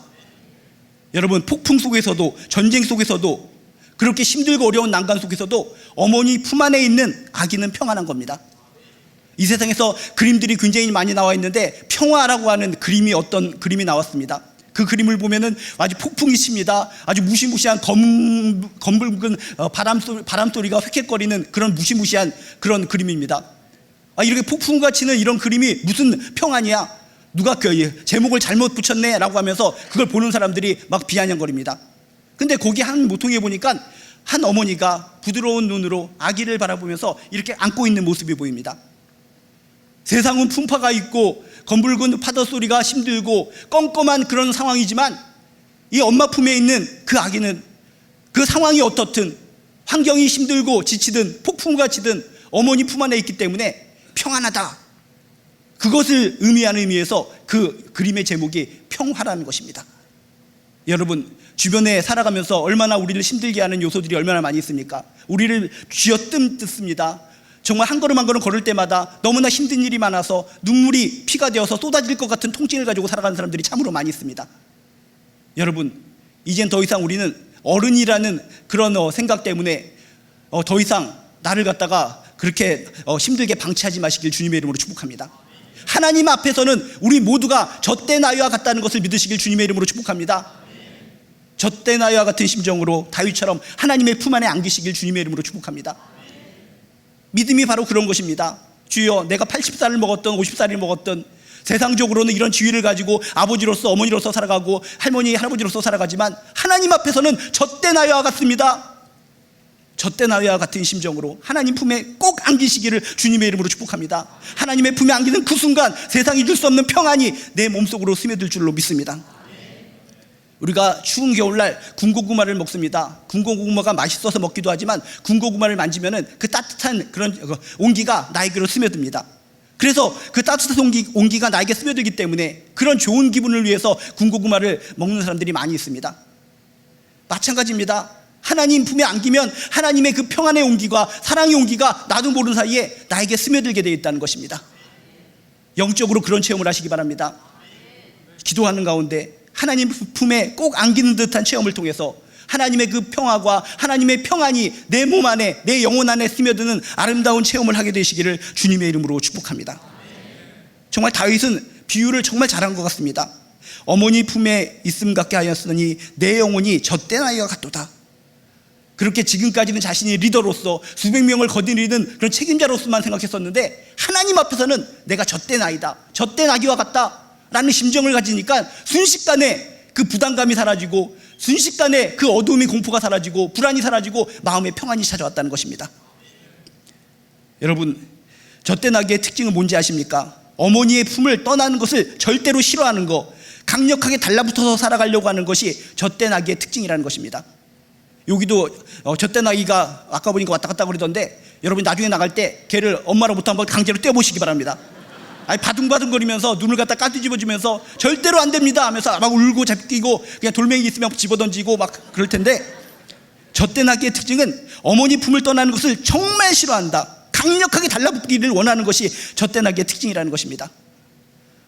여러분, 폭풍 속에서도 전쟁 속에서도 그렇게 힘들고 어려운 난간 속에서도 어머니 품 안에 있는 아기는 평안한 겁니다. 이 세상에서 그림들이 굉장히 많이 나와 있는데 평화라고 하는 그림이 어떤 그림이 나왔습니다. 그 그림을 보면은 아주 폭풍이 칩니다. 아주 무시무시한 검붉은 바람소리가 획획거리는 그런 무시무시한 그런 그림입니다. 이렇게 폭풍과 치는 이런 그림이 무슨 평안이야? 누가 그 제목을 잘못 붙였네 라고 하면서 그걸 보는 사람들이 막 비아냥거립니다. 근데 거기 한 모퉁이에 보니까 한 어머니가 부드러운 눈으로 아기를 바라보면서 이렇게 안고 있는 모습이 보입니다. 세상은 풍파가 있고 검붉은 파도 소리가 힘들고 껌껌한 그런 상황이지만 이 엄마 품에 있는 그 아기는 그 상황이 어떻든 환경이 힘들고 지치든 폭풍과 치든 어머니 품 안에 있기 때문에 평안하다. 그것을 의미하는 의미에서 그 그림의 제목이 평화라는 것입니다. 여러분, 주변에 살아가면서 얼마나 우리를 힘들게 하는 요소들이 얼마나 많이 있습니까? 우리를 쥐어뜯습니다. 정말 한 걸음 한 걸음 걸을 때마다 너무나 힘든 일이 많아서 눈물이 피가 되어서 쏟아질 것 같은 통증을 가지고 살아가는 사람들이 참으로 많이 있습니다. 여러분, 이젠 더 이상 우리는 어른이라는 그런 생각 때문에 더 이상 나를 갖다가 그렇게 힘들게 방치하지 마시길 주님의 이름으로 축복합니다. 하나님 앞에서는 우리 모두가 젖된 아이와 같다는 것을 믿으시길 주님의 이름으로 축복합니다. 젖된 아이와 같은 심정으로 다윗처럼 하나님의 품 안에 안기시길 주님의 이름으로 축복합니다. 믿음이 바로 그런 것입니다. 주여, 내가 80살을 먹었던 50살을 먹었던 세상적으로는 이런 지위를 가지고 아버지로서 어머니로서 살아가고 할머니 할아버지로서 살아가지만 하나님 앞에서는 젖된 아이와 같습니다. 젖된 아이와 같은 심정으로 하나님 품에 꼭 안기시기를 주님의 이름으로 축복합니다. 하나님의 품에 안기는 그 순간 세상이 줄 수 없는 평안이 내 몸속으로 스며들 줄로 믿습니다. 우리가 추운 겨울날 군고구마를 먹습니다. 군고구마가 맛있어서 먹기도 하지만 군고구마를 만지면은 그 따뜻한 그런 온기가 나에게로 스며듭니다. 그래서 그 따뜻한 온기가 나에게 스며들기 때문에 그런 좋은 기분을 위해서 군고구마를 먹는 사람들이 많이 있습니다. 마찬가지입니다. 하나님 품에 안기면 하나님의 그 평안의 온기가 사랑의 온기가 나도 모르는 사이에 나에게 스며들게 되어 있다는 것입니다. 영적으로 그런 체험을 하시기 바랍니다. 기도하는 가운데 하나님 품에 꼭 안기는 듯한 체험을 통해서 하나님의 그 평화와 하나님의 평안이 내 몸 안에 내 영혼 안에 스며드는 아름다운 체험을 하게 되시기를 주님의 이름으로 축복합니다. 정말 다윗은 비유를 정말 잘한 것 같습니다. 어머니 품에 있음 같게 하였으니 내 영혼이 젖된 아이와 같도다. 그렇게 지금까지는 자신이 리더로서 수백 명을 거느리는 그런 책임자로서만 생각했었는데 하나님 앞에서는 내가 젖된 아이다, 젖된 아기와 같다 라는 심정을 가지니까 순식간에 그 부담감이 사라지고 순식간에 그 어두움이 공포가 사라지고 불안이 사라지고 마음의 평안이 찾아왔다는 것입니다. 여러분, 젖된 아기의 특징은 뭔지 아십니까? 어머니의 품을 떠나는 것을 절대로 싫어하는 거, 강력하게 달라붙어서 살아가려고 하는 것이 젖된 아기의 특징이라는 것입니다. 여기도 젖된 아기가 아까 보니까 왔다 갔다 그러던데 여러분 나중에 나갈 때 걔를 엄마로부터 한번 강제로 떼어보시기 바랍니다. 바둥바둥거리면서 눈을 갖다 까뒤집어주면서 절대로 안 됩니다 하면서 막 울고 잡히고 그냥 돌멩이 있으면 집어던지고 막 그럴 텐데 젖된 아기의 특징은 어머니 품을 떠나는 것을 정말 싫어한다. 강력하게 달라붙기를 원하는 것이 젖된 아기의 특징이라는 것입니다.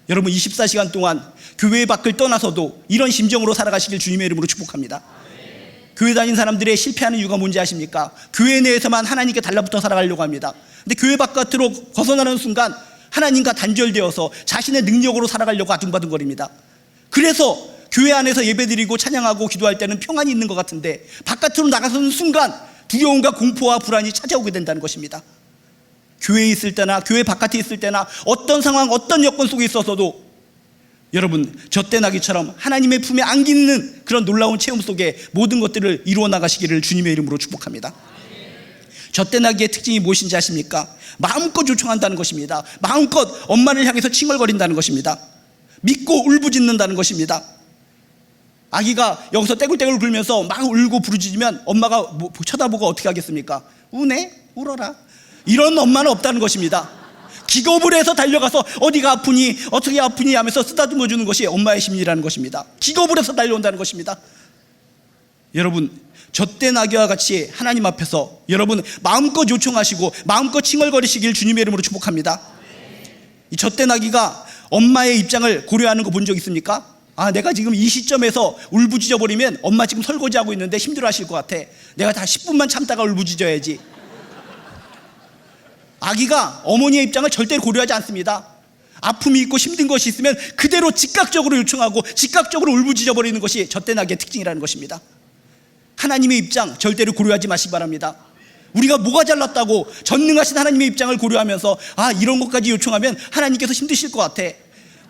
여러분 24시간 동안 교회 밖을 떠나서도 이런 심정으로 살아가시길 주님의 이름으로 축복합니다. 교회 다닌 사람들의 실패하는 이유가 뭔지 아십니까? 교회 내에서만 하나님께 달라붙어 살아가려고 합니다. 근데 교회 바깥으로 벗어나는 순간 하나님과 단절되어서 자신의 능력으로 살아가려고 아둥바둥거립니다. 그래서 교회 안에서 예배드리고 찬양하고 기도할 때는 평안이 있는 것 같은데 바깥으로 나가서는 순간 두려움과 공포와 불안이 찾아오게 된다는 것입니다. 교회에 있을 때나 교회 바깥에 있을 때나 어떤 상황 어떤 여건 속에 있어서도 여러분 젖된 아기처럼 하나님의 품에 안기는 그런 놀라운 체험 속에 모든 것들을 이루어 나가시기를 주님의 이름으로 축복합니다. 젖된 아기의 특징이 무엇인지 아십니까? 마음껏 요청한다는 것입니다. 마음껏 엄마를 향해서 칭얼거린다는 것입니다. 믿고 울부짖는다는 것입니다. 아기가 여기서 떼굴떼굴 굴면서 막 울고 부르짖으면 엄마가 쳐다보고 어떻게 하겠습니까? 우네? 울어라. 이런 엄마는 없다는 것입니다. 기겁을 해서 달려가서 어디가 아프니 어떻게 아프니 하면서 쓰다듬어 주는 것이 엄마의 심리라는 것입니다. 기겁을 해서 달려온다는 것입니다. 여러분, 젖된 아기와 같이 하나님 앞에서 여러분 마음껏 요청하시고 마음껏 칭얼거리시길 주님의 이름으로 축복합니다. 이 젖된 아기가 엄마의 입장을 고려하는 거 본 적 있습니까? 아, 내가 지금 이 시점에서 울부짖어 버리면 엄마 지금 설거지하고 있는데 힘들어 하실 것 같아. 내가 다 10분만 참다가 울부짖어야지. 아기가 어머니의 입장을 절대로 고려하지 않습니다. 아픔이 있고 힘든 것이 있으면 그대로 즉각적으로 요청하고 즉각적으로 울부짖어 버리는 것이 젖된 아기의 특징이라는 것입니다. 하나님의 입장 절대로 고려하지 마시기 바랍니다. 우리가 뭐가 잘났다고 전능하신 하나님의 입장을 고려하면서 아, 이런 것까지 요청하면 하나님께서 힘드실 것 같아.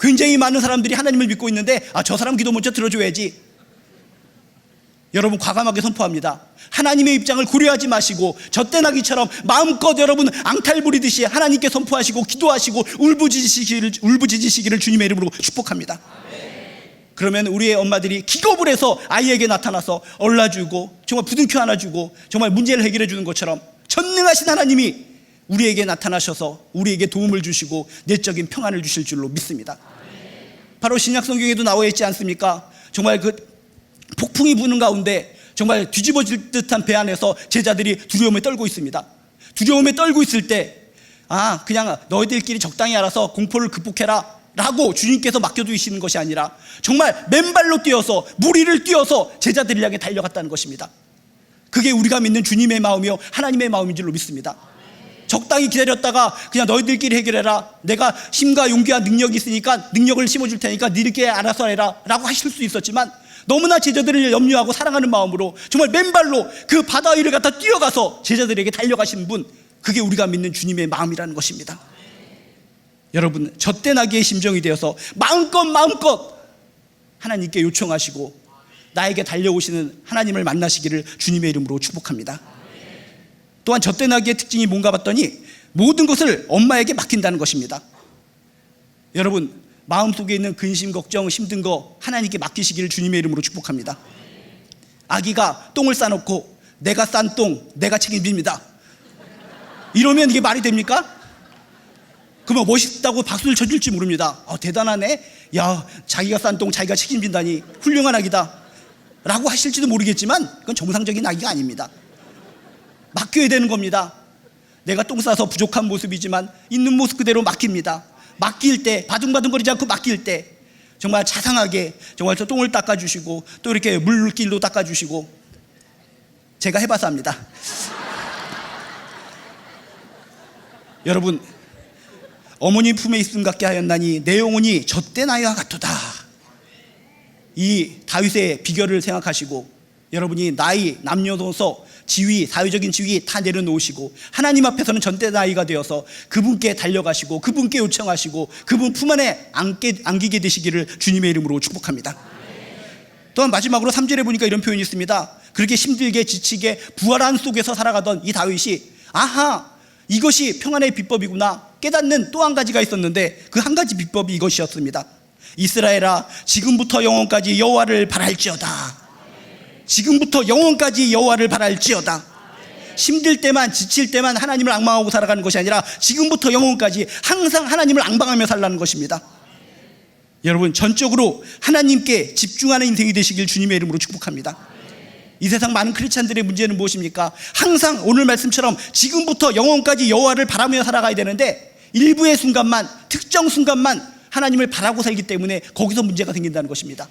굉장히 많은 사람들이 하나님을 믿고 있는데 아, 저 사람 기도 먼저 들어줘야지. 여러분, 과감하게 선포합니다. 하나님의 입장을 고려하지 마시고 젖된 아기처럼 마음껏 여러분 앙탈 부리듯이 하나님께 선포하시고 기도하시고 울부짖으시기를 주님의 이름으로 축복합니다. 그러면 우리의 엄마들이 기겁을 해서 아이에게 나타나서 얼라주고 정말 부둥켜 안아주고 정말 문제를 해결해 주는 것처럼 전능하신 하나님이 우리에게 나타나셔서 우리에게 도움을 주시고 내적인 평안을 주실 줄로 믿습니다. 바로 신약 성경에도 나와 있지 않습니까? 정말 그 폭풍이 부는 가운데 정말 뒤집어질 듯한 배 안에서 제자들이 두려움에 떨고 있습니다. 두려움에 떨고 있을 때 아, 그냥 너희들끼리 적당히 알아서 공포를 극복해라 라고 주님께서 맡겨두시는 것이 아니라 정말 맨발로 뛰어서 무리를 뛰어서 제자들을 향해 달려갔다는 것입니다. 그게 우리가 믿는 주님의 마음이요 하나님의 마음인 줄로 믿습니다. 적당히 기다렸다가 그냥 너희들끼리 해결해라, 내가 힘과 용기와 능력이 있으니까 능력을 심어줄 테니까 니들끼리 알아서 해라 라고 하실 수 있었지만 너무나 제자들을 염려하고 사랑하는 마음으로 정말 맨발로 그 바다 위를 갖다 뛰어가서 제자들에게 달려가신 분, 그게 우리가 믿는 주님의 마음이라는 것입니다. 여러분, 젖된 아기의 심정이 되어서 마음껏 하나님께 요청하시고 나에게 달려오시는 하나님을 만나시기를 주님의 이름으로 축복합니다. 또한 젖된 아기의 특징이 뭔가 봤더니 모든 것을 엄마에게 맡긴다는 것입니다. 여러분, 마음속에 있는 근심, 걱정, 힘든 거 하나님께 맡기시기를 주님의 이름으로 축복합니다. 아기가 똥을 싸놓고 내가 싼 똥 내가 책임집니다 이러면 이게 말이 됩니까? 그러면 멋있다고 박수를 쳐줄지 모릅니다. 대단하네, 야, 자기가 싼 똥 자기가 책임진다니 훌륭한 아기다 라고 하실지도 모르겠지만 그건 정상적인 아기가 아닙니다. 맡겨야 되는 겁니다. 내가 똥 싸서 부족한 모습이지만 있는 모습 그대로 맡깁니다. 맡길 때 바둥바둥거리지 않고 맡길 때 정말 자상하게 정말 저 똥을 닦아주시고 또 이렇게 물길도 닦아주시고, 제가 해봐서 합니다. 여러분, 어머니 품에 있음 같게 하였나니 내 영혼이 젖된 아이와 같도다. 이 다윗의 비결을 생각하시고 여러분이 나이, 남녀노소, 지위, 사회적인 지위 다 내려놓으시고 하나님 앞에서는 젖된 아이가 되어서 그분께 달려가시고 그분께 요청하시고 그분 품 안에 안기게 되시기를 주님의 이름으로 축복합니다. 또한 마지막으로 3절에 보니까 이런 표현이 있습니다. 그렇게 힘들게 지치게 부활한 속에서 살아가던 이 다윗이 아하, 이것이 평안의 비법이구나 깨닫는 또 한 가지가 있었는데 그 한 가지 비법이 이것이었습니다. 이스라엘아, 지금부터 영원까지 여호와를 바랄지어다. 지금부터 영원까지 여호와를 바랄지어다. 힘들 때만 지칠 때만 하나님을 앙망하고 살아가는 것이 아니라 지금부터 영원까지 항상 하나님을 앙망하며 살라는 것입니다. 여러분, 전적으로 하나님께 집중하는 인생이 되시길 주님의 이름으로 축복합니다. 이 세상 많은 크리스찬들의 문제는 무엇입니까? 항상 오늘 말씀처럼 지금부터 영원까지 여호와를 바라며 살아가야 되는데 일부의 순간만, 특정 순간만 하나님을 바라고 살기 때문에 거기서 문제가 생긴다는 것입니다.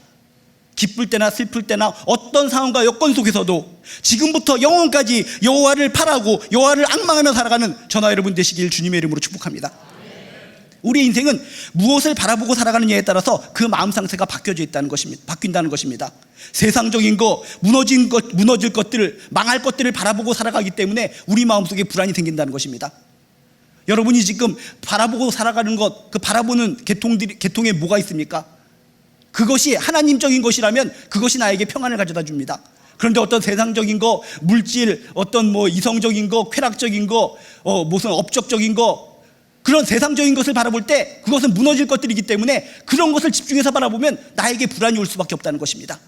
기쁠 때나 슬플 때나 어떤 상황과 여건 속에서도 지금부터 영원까지 여호와를 바라고 여호와를 앙망하며 살아가는 저나 여러분 되시길 주님의 이름으로 축복합니다. 우리의 인생은 무엇을 바라보고 살아가느냐에 따라서 그 마음 상태가 바뀐다는 것입니다. 세상적인 거, 무너질 것들, 망할 것들을 바라보고 살아가기 때문에 우리 마음속에 불안이 생긴다는 것입니다. 여러분이 지금 바라보고 살아가는 것, 그 바라보는 계통에 뭐가 있습니까? 그것이 하나님적인 것이라면 그것이 나에게 평안을 가져다 줍니다. 그런데 어떤 세상적인 거, 물질, 어떤 이성적인 거, 쾌락적인 거, 무슨 업적적인 거, 그런 세상적인 것을 바라볼 때 그것은 무너질 것들이기 때문에 그런 것을 집중해서 바라보면 나에게 불안이 올 수밖에 없다는 것입니다.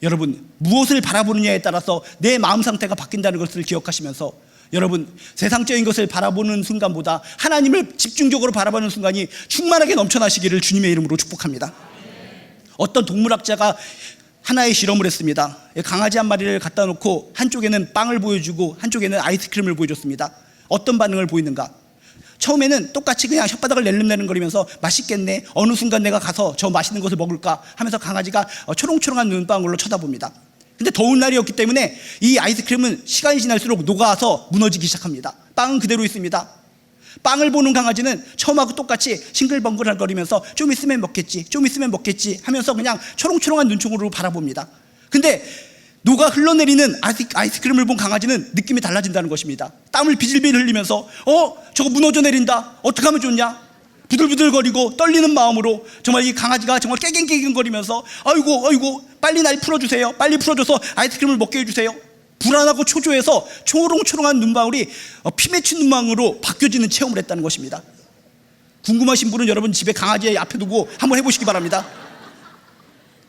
여러분, 무엇을 바라보느냐에 따라서 내 마음 상태가 바뀐다는 것을 기억하시면서 여러분, 세상적인 것을 바라보는 순간보다 하나님을 집중적으로 바라보는 순간이 충만하게 넘쳐나시기를 주님의 이름으로 축복합니다. 어떤 동물학자가 하나의 실험을 했습니다. 강아지 한 마리를 갖다 놓고 한쪽에는 빵을 보여주고 한쪽에는 아이스크림을 보여줬습니다. 어떤 반응을 보이는가? 처음에는 똑같이 그냥 혓바닥을 낼름내름거리면서 맛있겠네, 어느 순간 내가 가서 저 맛있는 것을 먹을까 하면서 강아지가 초롱초롱한 눈방울로 쳐다봅니다. 근데 더운 날이었기 때문에 이 아이스크림은 시간이 지날수록 녹아서 무너지기 시작합니다. 빵은 그대로 있습니다. 빵을 보는 강아지는 처음하고 똑같이 싱글벙글거리면서 좀 있으면 먹겠지, 좀 있으면 먹겠지 하면서 그냥 초롱초롱한 눈총으로 바라봅니다. 근데 녹아 흘러내리는 아이스크림을 본 강아지는 느낌이 달라진다는 것입니다. 땀을 비질비질 흘리면서 저거 무너져 내린다, 어떻게 하면 좋냐, 부들부들거리고 떨리는 마음으로 정말 이 강아지가 정말 깨갱깨갱거리면서 아이고 빨리 날 풀어주세요, 빨리 풀어줘서 아이스크림을 먹게 해주세요. 불안하고 초조해서 초롱초롱한 눈방울이 피 맺힌 눈망울로 바뀌어지는 체험을 했다는 것입니다. 궁금하신 분은 여러분 집에 강아지 앞에 두고 한번 해보시기 바랍니다.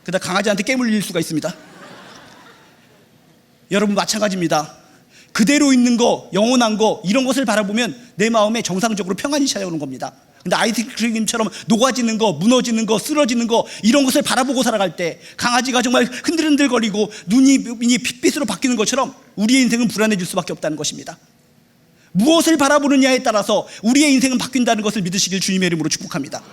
그러다 강아지한테 깨물릴 수가 있습니다. 여러분, 마찬가지입니다. 그대로 있는 거, 영원한 거, 이런 것을 바라보면 내 마음에 정상적으로 평안이 찾아오는 겁니다. 근데 아이스크림처럼 녹아지는 거, 무너지는 거, 쓰러지는 거, 이런 것을 바라보고 살아갈 때 강아지가 정말 흔들흔들거리고 눈이 핏빛으로 바뀌는 것처럼 우리의 인생은 불안해질 수밖에 없다는 것입니다. 무엇을 바라보느냐에 따라서 우리의 인생은 바뀐다는 것을 믿으시길 주님의 이름으로 축복합니다.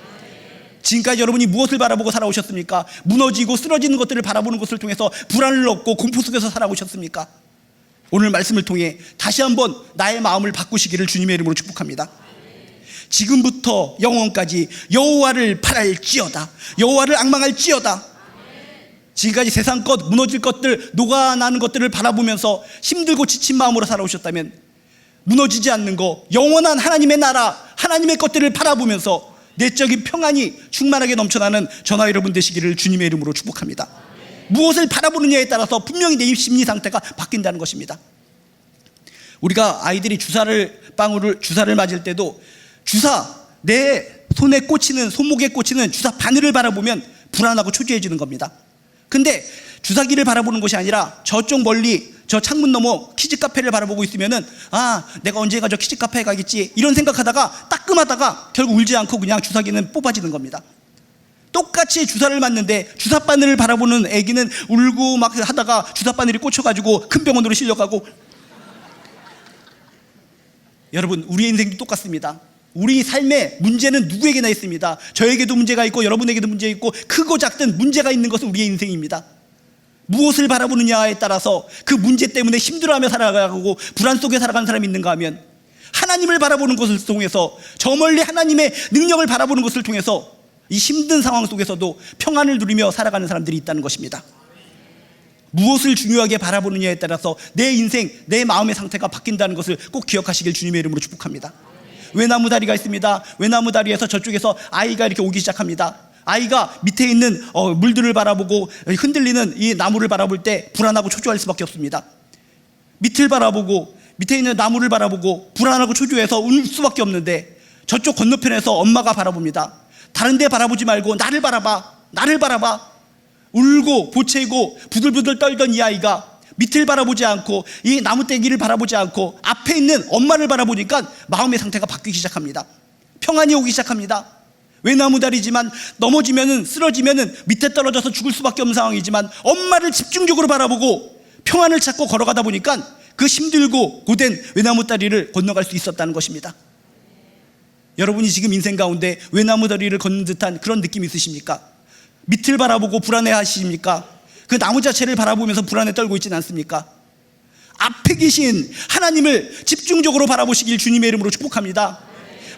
지금까지 여러분이 무엇을 바라보고 살아오셨습니까? 무너지고 쓰러지는 것들을 바라보는 것을 통해서 불안을 얻고 공포 속에서 살아오셨습니까? 오늘 말씀을 통해 다시 한번 나의 마음을 바꾸시기를 주님의 이름으로 축복합니다. 지금부터 영원까지 여호와를 바랄지어다, 여호와를 앙망할지어다. 지금까지 세상 것, 무너질 것들, 녹아나는 것들을 바라보면서 힘들고 지친 마음으로 살아오셨다면 무너지지 않는 거, 영원한 하나님의 나라, 하나님의 것들을 바라보면서 내적인 평안이 충만하게 넘쳐나는 저나 여러분 되시기를 주님의 이름으로 축복합니다. 무엇을 바라보느냐에 따라서 분명히 내 심리 상태가 바뀐다는 것입니다. 우리가 아이들이 주사를 맞을 때도 내 손에 꽂히는, 손목에 꽂히는 주사 바늘을 바라보면 불안하고 초조해지는 겁니다. 근데 주사기를 바라보는 것이 아니라 저쪽 멀리 저 창문 너머 키즈 카페를 바라보고 있으면은 내가 언젠가 저 키즈 카페에 가겠지, 이런 생각하다가 따끔하다가 결국 울지 않고 그냥 주사기는 뽑아지는 겁니다. 똑같이 주사를 맞는데 주사 바늘을 바라보는 애기는 울고 막 하다가 주사 바늘이 꽂혀가지고 큰 병원으로 실려가고. 여러분, 우리의 인생도 똑같습니다. 우리 삶의 문제는 누구에게나 있습니다. 저에게도 문제가 있고 여러분에게도 문제 있고, 크고 작든 문제가 있는 것은 우리의 인생입니다. 무엇을 바라보느냐에 따라서 그 문제 때문에 힘들어하며 살아가고 불안 속에 살아가는 사람이 있는가 하면, 하나님을 바라보는 것을 통해서, 저 멀리 하나님의 능력을 바라보는 것을 통해서 이 힘든 상황 속에서도 평안을 누리며 살아가는 사람들이 있다는 것입니다. 무엇을 중요하게 바라보느냐에 따라서 내 인생, 내 마음의 상태가 바뀐다는 것을 꼭 기억하시길 주님의 이름으로 축복합니다. 외나무 다리가 있습니다. 외나무 다리에서 저쪽에서 아이가 이렇게 오기 시작합니다. 아이가 밑에 있는 물들을 바라보고 흔들리는 이 나무를 바라볼 때 불안하고 초조할 수밖에 없습니다. 밑을 바라보고 밑에 있는 나무를 바라보고 불안하고 초조해서 울 수밖에 없는데, 저쪽 건너편에서 엄마가 바라봅니다. 다른 데 바라보지 말고 나를 바라봐. 울고 보채고 부들부들 떨던 이 아이가 밑을 바라보지 않고 이 나무떼기를 바라보지 않고 앞에 있는 엄마를 바라보니까 마음의 상태가 바뀌기 시작합니다. 평안이 오기 시작합니다. 외나무다리지만 넘어지면은, 쓰러지면은 밑에 떨어져서 죽을 수밖에 없는 상황이지만 엄마를 집중적으로 바라보고 평안을 찾고 걸어가다 보니까 그 힘들고 고된 외나무다리를 건너갈 수 있었다는 것입니다. 여러분이 지금 인생 가운데 외나무다리를 걷는 듯한 그런 느낌 있으십니까? 밑을 바라보고 불안해 하십니까? 그 나무 자체를 바라보면서 불안에 떨고 있지는 않습니까? 앞에 계신 하나님을 집중적으로 바라보시길 주님의 이름으로 축복합니다.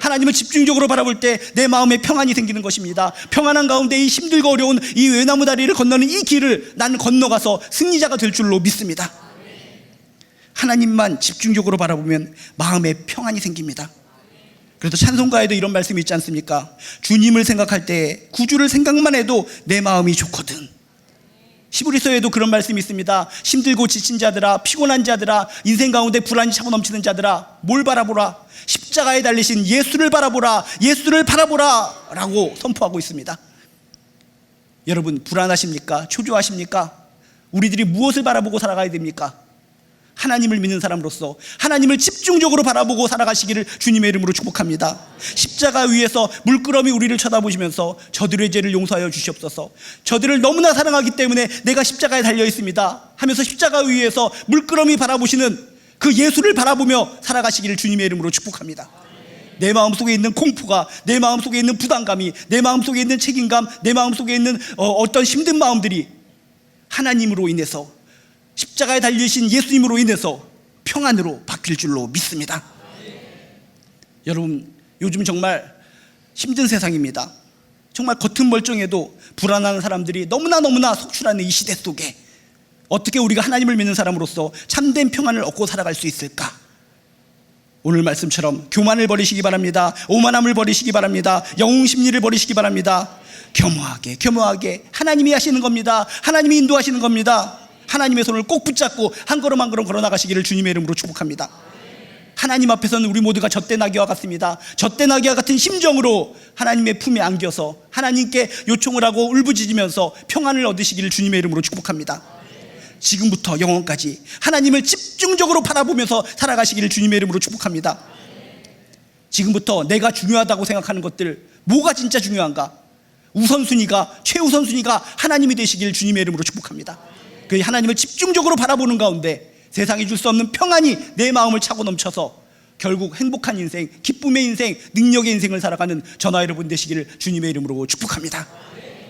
하나님을 집중적으로 바라볼 때 내 마음에 평안이 생기는 것입니다. 평안한 가운데 이 힘들고 어려운 이 외나무 다리를 건너는 이 길을 나는 건너가서 승리자가 될 줄로 믿습니다. 하나님만 집중적으로 바라보면 마음에 평안이 생깁니다. 그래서 찬송가에도 이런 말씀이 있지 않습니까? 주님을 생각할 때, 구주를 생각만 해도 내 마음이 좋거든. 히브리서에도 그런 말씀이 있습니다. 힘들고 지친 자들아, 피곤한 자들아, 인생 가운데 불안이 차고 넘치는 자들아, 뭘 바라보라? 십자가에 달리신 예수를 바라보라, 예수를 바라보라 라고 선포하고 있습니다. 여러분, 불안하십니까? 초조하십니까? 우리들이 무엇을 바라보고 살아가야 됩니까? 하나님을 믿는 사람으로서 하나님을 집중적으로 바라보고 살아가시기를 주님의 이름으로 축복합니다. 십자가 위에서 물끄러미 우리를 쳐다보시면서 저들의 죄를 용서하여 주시옵소서, 저들을 너무나 사랑하기 때문에 내가 십자가에 달려 있습니다 하면서 십자가 위에서 물끄러미 바라보시는 그 예수를 바라보며 살아가시기를 주님의 이름으로 축복합니다. 내 마음속에 있는 공포가, 내 마음속에 있는 부담감이, 내 마음속에 있는 책임감, 내 마음속에 있는 어떤 힘든 마음들이 하나님으로 인해서, 십자가에 달리신 예수님으로 인해서 평안으로 바뀔 줄로 믿습니다. 여러분, 요즘 정말 힘든 세상입니다. 정말 겉은 멀쩡해도 불안한 사람들이 너무나 속출하는 이 시대 속에 어떻게 우리가 하나님을 믿는 사람으로서 참된 평안을 얻고 살아갈 수 있을까? 오늘 말씀처럼 교만을 버리시기 바랍니다. 오만함을 버리시기 바랍니다. 영웅심리를 버리시기 바랍니다. 겸허하게 하나님이 하시는 겁니다. 하나님이 인도하시는 겁니다. 하나님의 손을 꼭 붙잡고 한 걸음 한 걸음 걸어 나가시기를 주님의 이름으로 축복합니다. 하나님 앞에서는 우리 모두가 젖된 아기와 같습니다. 젖된 아기와 같은 심정으로 하나님의 품에 안겨서 하나님께 요청을 하고 울부짖으면서 평안을 얻으시기를 주님의 이름으로 축복합니다. 지금부터 영원까지 하나님을 집중적으로 바라보면서 살아가시기를 주님의 이름으로 축복합니다. 지금부터 내가 중요하다고 생각하는 것들, 뭐가 진짜 중요한가? 우선순위가, 최우선순위가 하나님이 되시기를 주님의 이름으로 축복합니다. 그 하나님을 집중적으로 바라보는 가운데 세상이 줄 수 없는 평안이 내 마음을 차고 넘쳐서 결국 행복한 인생, 기쁨의 인생, 능력의 인생을 살아가는 저나 여러분 되시기를 주님의 이름으로 축복합니다.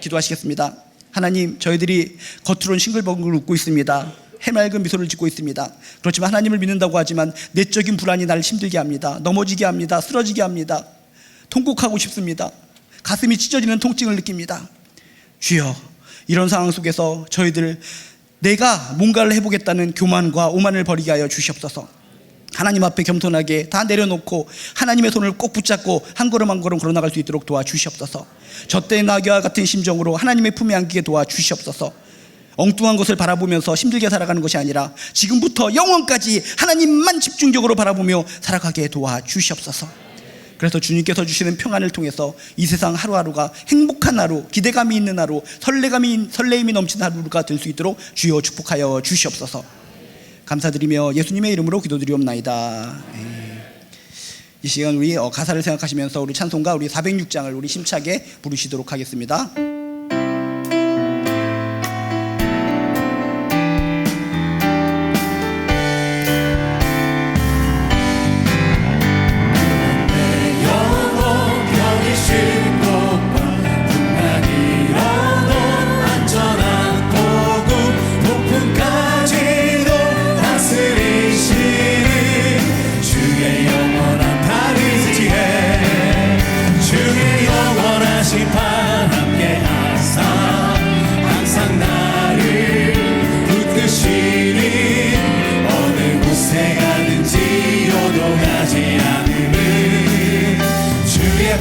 기도하시겠습니다. 하나님, 저희들이 겉으로는 싱글벙글 웃고 있습니다. 해맑은 미소를 짓고 있습니다. 그렇지만 하나님을 믿는다고 하지만 내적인 불안이 나를 힘들게 합니다. 넘어지게 합니다. 쓰러지게 합니다. 통곡하고 싶습니다. 가슴이 찢어지는 통증을 느낍니다. 주여, 이런 상황 속에서 저희들 내가 뭔가를 해보겠다는 교만과 오만을 버리게 하여 주시옵소서. 하나님 앞에 겸손하게 다 내려놓고 하나님의 손을 꼭 붙잡고 한 걸음 한 걸음 걸어나갈 수 있도록 도와주시옵소서. 젖된 아기와 같은 심정으로 하나님의 품에 안기게 도와주시옵소서. 엉뚱한 것을 바라보면서 힘들게 살아가는 것이 아니라 지금부터 영원까지 하나님만 집중적으로 바라보며 살아가게 도와주시옵소서. 그래서 주님께서 주시는 평안을 통해서 이 세상 하루하루가 행복한 하루, 기대감이 있는 하루, 설레임이 넘치는 하루가 될 수 있도록 주여 축복하여 주시옵소서. 감사드리며 예수님의 이름으로 기도드리옵나이다. 이 시간 우리 가사를 생각하시면서 우리 찬송가 우리 406장을 우리 힘차게 부르시도록 하겠습니다. 주의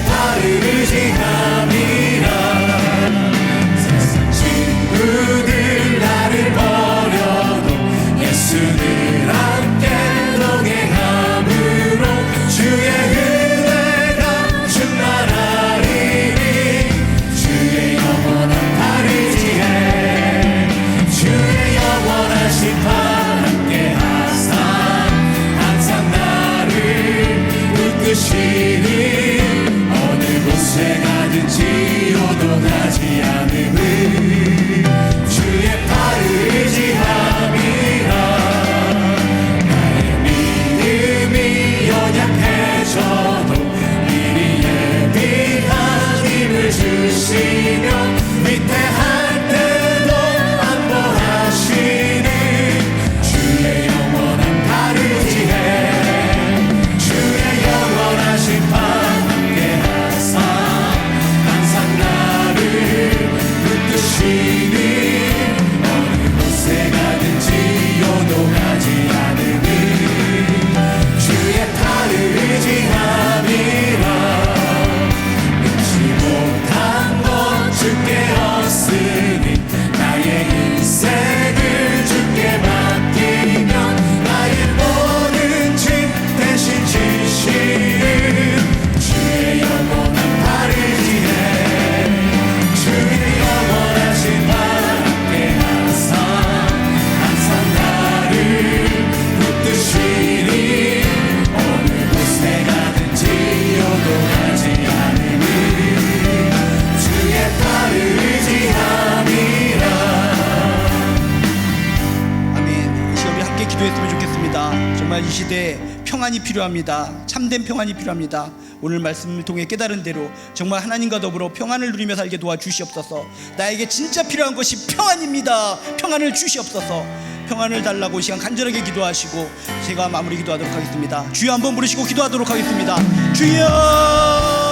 정말 이 시대에 평안이 필요합니다. 참된 평안이 필요합니다. 오늘 말씀을 통해 깨달은 대로 정말 하나님과 더불어 평안을 누리며 살게 도와주시옵소서. 나에게 진짜 필요한 것이 평안입니다. 평안을 주시옵소서. 평안을 달라고 이 시간 간절하게 기도하시고 제가 마무리 기도하도록 하겠습니다. 주여 한번 부르시고 기도하도록 하겠습니다. 주여